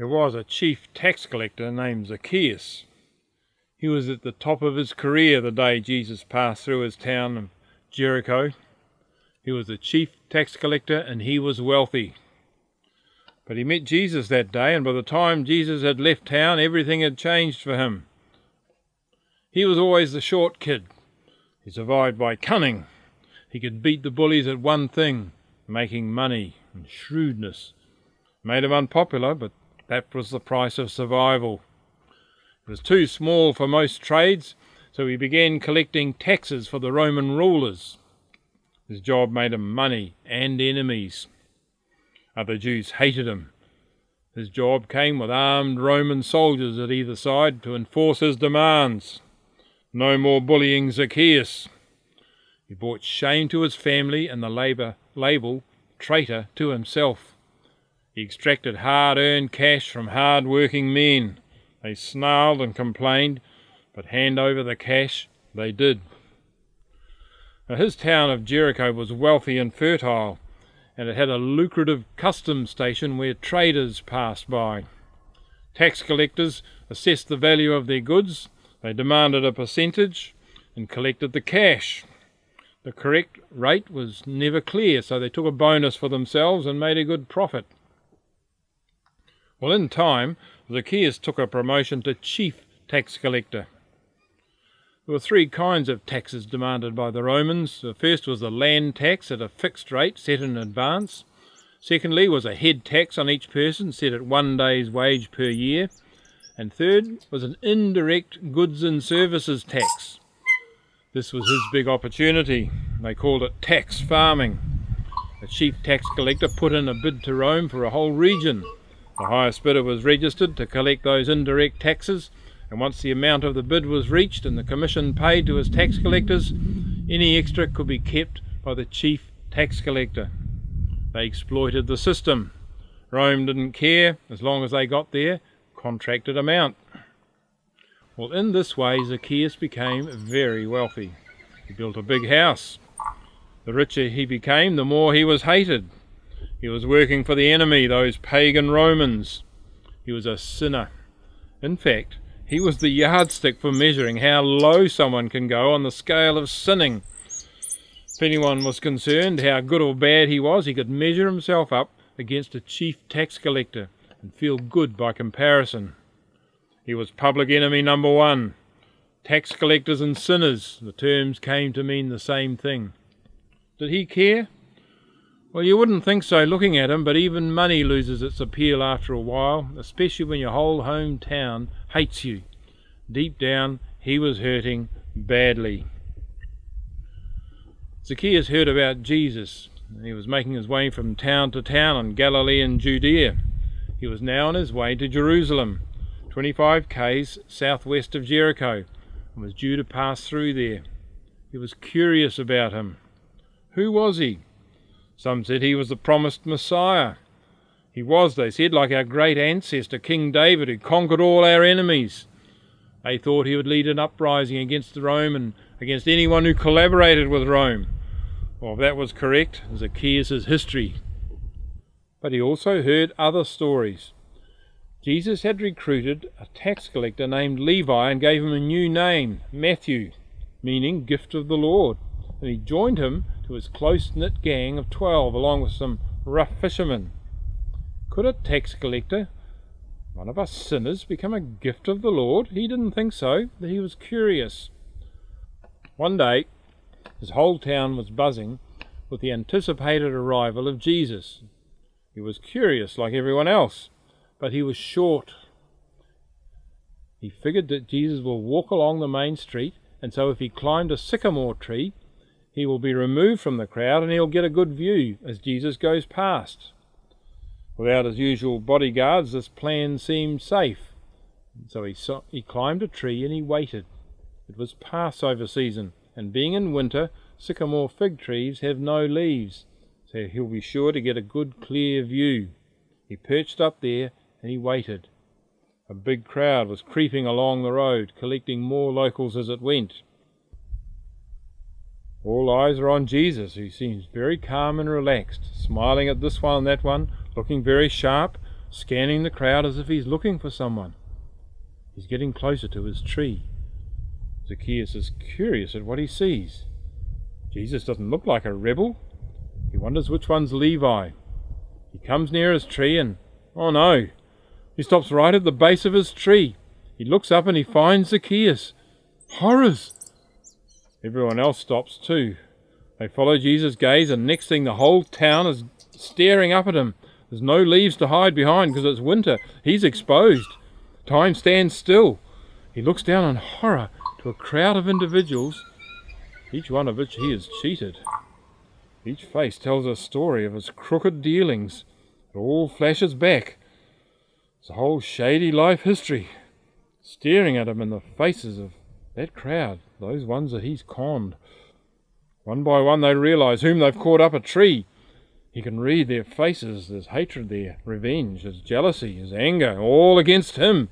There was a chief tax collector named Zaccheus. He was at the top of his career the day Jesus passed through his town of Jericho. He was the chief tax collector and he was wealthy. But he met Jesus that day, and by the time Jesus had left town, everything had changed for him. He was always the short kid. He survived by cunning. He could beat the bullies at one thing, making money, and shrewdness. Made him unpopular, but that was the price of survival. It was too small for most trades, so he began collecting taxes for the Roman rulers. His job made him money and enemies. Other Jews hated him. His job came with armed Roman soldiers at either side to enforce his demands. No more bullying Zacchaeus. He brought shame to his family and the label traitor to himself. He extracted hard-earned cash from hard-working men. They snarled and complained, but hand over the cash they did. Now, his town of Jericho was wealthy and fertile, and it had a lucrative customs station where traders passed by. Tax collectors assessed the value of their goods, they demanded a percentage, and collected the cash. The correct rate was never clear, so they took a bonus for themselves and made a good profit. Well, in time, Zacchaeus took a promotion to chief tax collector. There were three kinds of taxes demanded by the Romans. The first was the land tax at a fixed rate set in advance. Secondly was a head tax on each person set at 1 day's wage per year. And third was an indirect goods and services tax. This was his big opportunity. They called it tax farming. The chief tax collector put in a bid to Rome for a whole region. The highest bidder was registered to collect those indirect taxes, and once the amount of the bid was reached and the commission paid to his tax collectors, any extra could be kept by the chief tax collector. They exploited the system. Rome didn't care as long as they got their contracted amount. Well, in this way Zacchaeus became very wealthy. He built a big house. The richer he became, the more he was hated. He was working for the enemy, those pagan Romans. He was a sinner. In fact, he was the yardstick for measuring how low someone can go on the scale of sinning. If anyone was concerned how good or bad he was, he could measure himself up against a chief tax collector and feel good by comparison. He was public enemy number one. Tax collectors and sinners, the terms came to mean the same thing. Did he care? Well, you wouldn't think so looking at him, but even money loses its appeal after a while, especially when your whole hometown hates you. Deep down, he was hurting badly. Zacchaeus heard about Jesus. He was making his way from town to town in Galilee and Judea. He was now on his way to Jerusalem, 25 k's southwest of Jericho, and was due to pass through there. He was curious about him. Who was he? Some said he was the promised Messiah. He was, they said, like our great ancestor, King David, who conquered all our enemies. They thought he would lead an uprising against Rome and against anyone who collaborated with Rome. Well, if that was correct, Zacchaeus' history. But he also heard other stories. Jesus had recruited a tax collector named Levi and gave him a new name, Matthew, meaning gift of the Lord. And he joined him to his close-knit gang of 12, along with some rough fishermen. Could a tax collector, one of us sinners, become a gift of the Lord? He didn't think so, but he was curious. One day, his whole town was buzzing with the anticipated arrival of Jesus. He was curious like everyone else, but he was short. He figured that Jesus will walk along the main street, and so if he climbed a sycamore tree, he will be removed from the crowd and he'll get a good view as Jesus goes past. Without his usual bodyguards, this plan seemed safe. So he climbed a tree and he waited. It was Passover season, and being in winter, sycamore fig trees have no leaves, so he'll be sure to get a good clear view. He perched up there and he waited. A big crowd was creeping along the road, collecting more locals as it went. All eyes are on Jesus, who seems very calm and relaxed, smiling at this one and that one, looking very sharp, scanning the crowd as if he's looking for someone. He's getting closer to his tree. Zacchaeus is curious at what he sees. Jesus doesn't look like a rebel. He wonders which one's Levi. He comes near his tree and, oh no, he stops right at the base of his tree. He looks up and he finds Zacchaeus. Horrors! Everyone else stops too. They follow Jesus' gaze, and next thing the whole town is staring up at him. There's no leaves to hide behind because it's winter. He's exposed. Time stands still. He looks down in horror to a crowd of individuals, each one of which he has cheated. Each face tells a story of his crooked dealings. It all flashes back. It's a whole shady life history, staring at him in the faces of that crowd, those ones that he's conned. One by one they realize whom they've caught up a tree. He can read their faces. There's hatred there, revenge, there's jealousy, there's anger, all against him.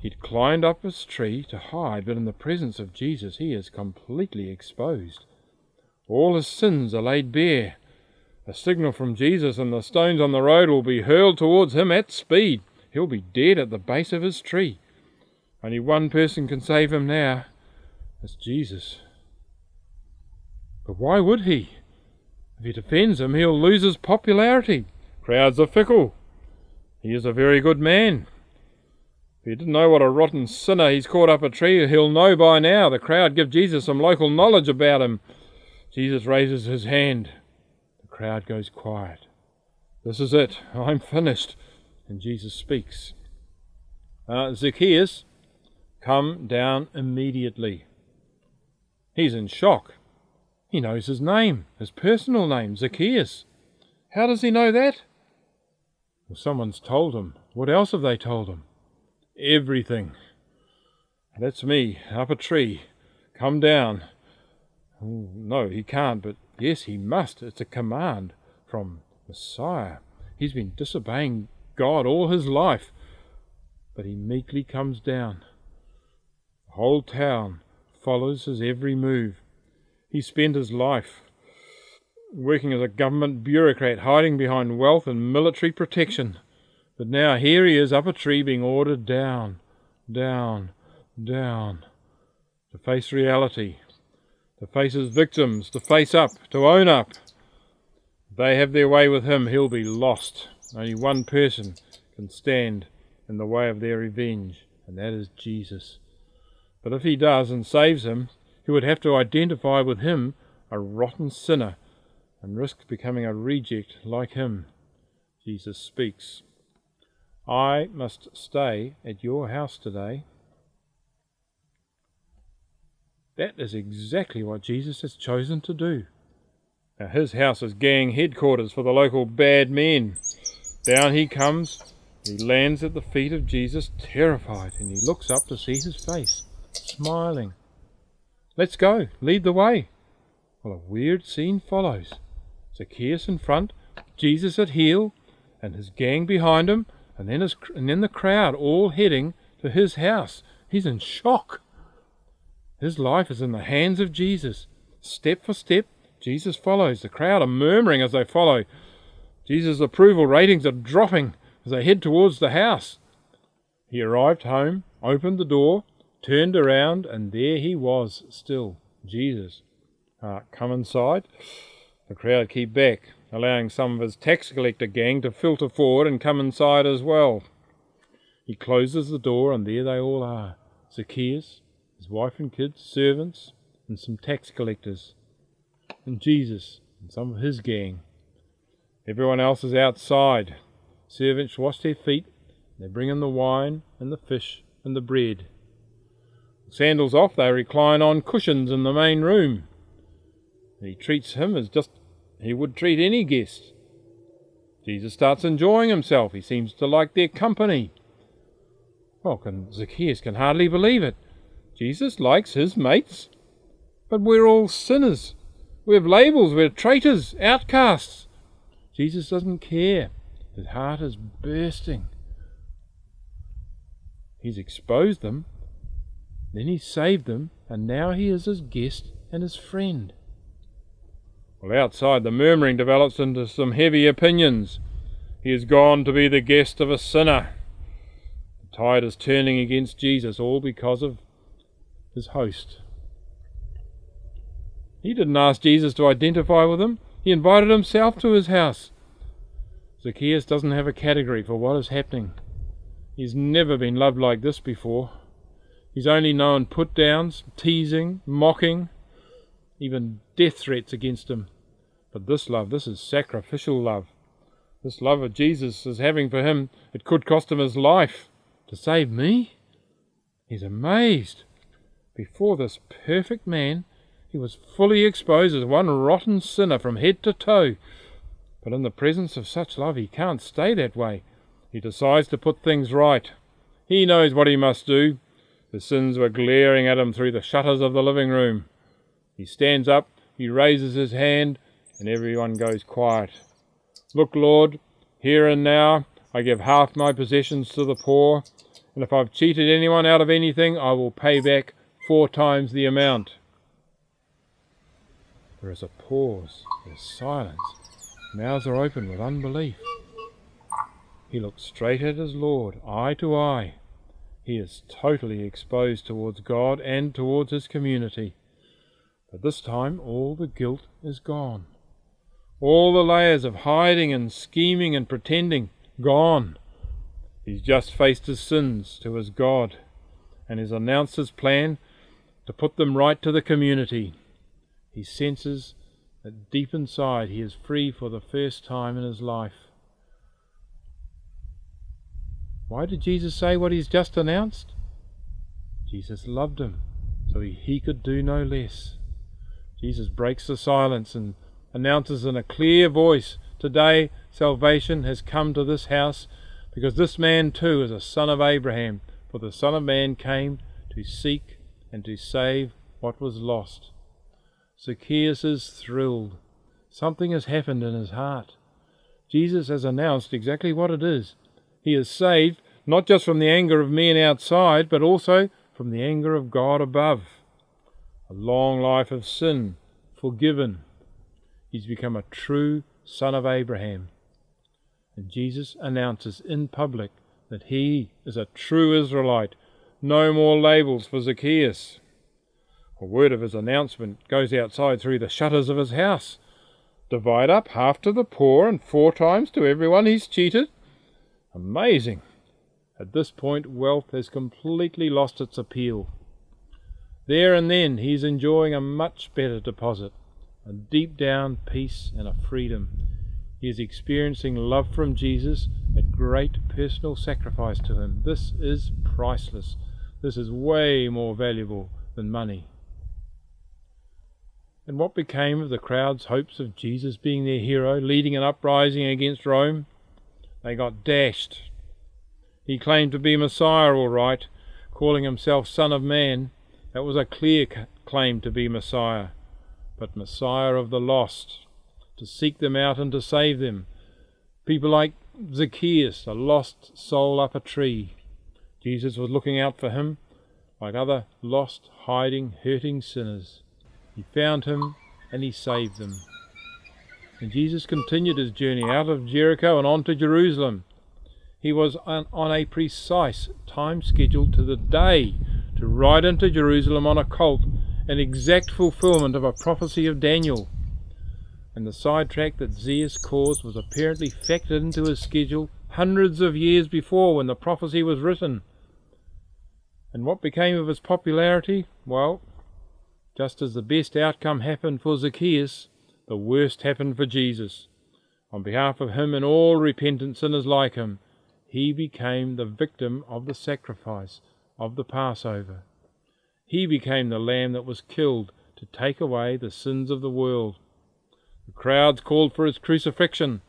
He'd climbed up his tree to hide, but in the presence of Jesus he is completely exposed. All his sins are laid bare. A signal from Jesus and the stones on the road will be hurled towards him at speed. He'll be dead at the base of his tree. Only one person can save him now. It's Jesus. But why would he? If he defends him, he'll lose his popularity. Crowds are fickle. He is a very good man. If he didn't know what a rotten sinner he's caught up a tree, he'll know by now. The crowd give Jesus some local knowledge about him. Jesus raises his hand. The crowd goes quiet. This is it. I'm finished. And Jesus speaks. Zacchaeus, come down immediately. He's in shock. He knows his name, his personal name, Zacchaeus. How does he know that? Well, someone's told him. What else have they told him? Everything. That's me, up a tree. Come down. Oh, no, he can't, but yes, he must. It's a command from Messiah. He's been disobeying God all his life, but he meekly comes down. The whole town follows his every move. He spent his life working as a government bureaucrat, hiding behind wealth and military protection. But now here he is up a tree being ordered down, down, down, to face reality, to face his victims, to face up, to own up. If they have their way with him, he'll be lost. Only one person can stand in the way of their revenge, and that is Jesus. But if he does and saves him, he would have to identify with him, a rotten sinner, and risk becoming a reject like him. Jesus speaks. I must stay at your house today. That is exactly what Jesus has chosen to do. Now his house is gang headquarters for the local bad men. Down he comes. He lands at the feet of Jesus, terrified, and he looks up to see his face, smiling. Let's go, lead the way. Well, a weird scene follows. Zacchaeus in front, Jesus at heel, and his gang behind him, and then the crowd all heading to his house. He's in shock. His life is in the hands of Jesus. Step for step, Jesus follows. The crowd are murmuring as they follow. Jesus' approval ratings are dropping as they head towards the house. He arrived home, opened the door, turned around, and there he was still, Jesus. Come inside. The crowd keep back, allowing some of his tax collector gang to filter forward and come inside as well. He closes the door, and there they all are. Zacchaeus, his wife and kids, servants, and some tax collectors. And Jesus and some of his gang. Everyone else is outside. Servants wash their feet. They bring in the wine and the fish and the bread. Sandals off, they recline on cushions in the main room. He treats him as just he would treat any guest. Jesus starts enjoying himself. He seems to like their company. Well, Zacchaeus can hardly believe it. Jesus likes his mates. But we're all sinners. We have labels. We're traitors, outcasts. Jesus doesn't care. His heart is bursting. He's exposed them. Then he saved them, and now he is his guest and his friend. Well, outside the murmuring develops into some heavy opinions. He is gone to be the guest of a sinner. The tide is turning against Jesus, all because of his host. He didn't ask Jesus to identify with him. He invited himself to his house. Zacchaeus doesn't have a category for what is happening. He's never been loved like this before. He's only known put-downs, teasing, mocking, even death threats against him. But this love, this is sacrificial love. This love that Jesus is having for him, it could cost him his life to save me. He's amazed. Before this perfect man, he was fully exposed as one rotten sinner from head to toe. But in the presence of such love, he can't stay that way. He decides to put things right. He knows what he must do. The sins were glaring at him through the shutters of the living room. He stands up, he raises his hand, and everyone goes quiet. Look, Lord, here and now I give half my possessions to the poor, and if I've cheated anyone out of anything, I will pay back 4 times the amount. There is a pause, there's silence. Mouths are open with unbelief. He looks straight at his Lord, eye to eye. He is totally exposed towards God and towards his community. But this time all the guilt is gone. All the layers of hiding and scheming and pretending, gone. He's just faced his sins to his God and has announced his plan to put them right to the community. He senses that deep inside he is free for the first time in his life. Why did Jesus say what he's just announced? Jesus loved him, so he could do no less. Jesus breaks the silence and announces in a clear voice, today salvation has come to this house, because this man too is a son of Abraham, for the Son of Man came to seek and to save what was lost. Zacchaeus is thrilled. Something has happened in his heart. Jesus has announced exactly what it is. He is saved, not just from the anger of men outside, but also from the anger of God above. A long life of sin, forgiven. He's become a true son of Abraham. And Jesus announces in public that he is a true Israelite. No more labels for Zacchaeus. A word of his announcement goes outside through the shutters of his house. Divide up half to the poor and 4 times to everyone he's cheated. Amazing. At this point, wealth has completely lost its appeal. There and then, he's enjoying a much better deposit, a deep down peace and a freedom. He is experiencing love from Jesus at great personal sacrifice to him. This is priceless. This is way more valuable than money. And what became of the crowd's hopes of Jesus being their hero, leading an uprising against Rome? They got dashed. He claimed to be Messiah, all right, calling himself Son of Man. That was a clear claim to be Messiah, but Messiah of the lost, to seek them out and to save them. People like Zacchaeus, a lost soul up a tree. Jesus was looking out for him like other lost, hiding, hurting sinners. He found him and he saved them. And Jesus continued his journey out of Jericho and on to Jerusalem. He was on a precise time schedule to the day to ride into Jerusalem on a colt, an exact fulfillment of a prophecy of Daniel. And the sidetrack that Zacchaeus caused was apparently factored into his schedule hundreds of years before, when the prophecy was written. And what became of his popularity? Well, just as the best outcome happened for Zacchaeus, the worst happened for Jesus. On behalf of him and all repentant sinners like him, he became the victim of the sacrifice of the Passover. He became the lamb that was killed to take away the sins of the world. The crowds called for his crucifixion.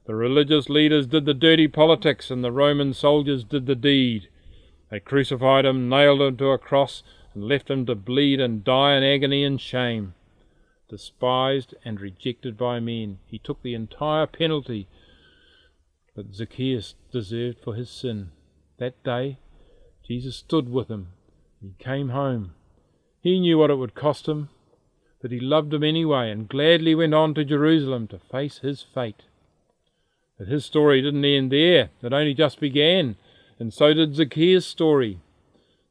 The religious leaders did the dirty politics, and the Roman soldiers did the deed. They crucified him, nailed him to a cross, and left him to bleed and die in agony and shame. Despised and rejected by men, he took the entire penalty that Zacchaeus deserved for his sin. That day, Jesus stood with him. He came home. He knew what it would cost him, but he loved him anyway and gladly went on to Jerusalem to face his fate. But his story didn't end there. It only just began, and so did Zaccheus' story.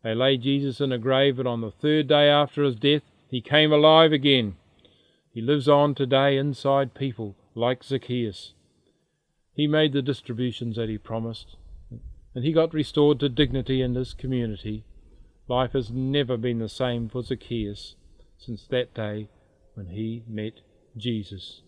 They laid Jesus in a grave, but on the third day after his death, he came alive again. He lives on today inside people like Zaccheus. He made the distributions that he promised, and he got restored to dignity in his community. Life has never been the same for Zaccheus since that day when he met Jesus.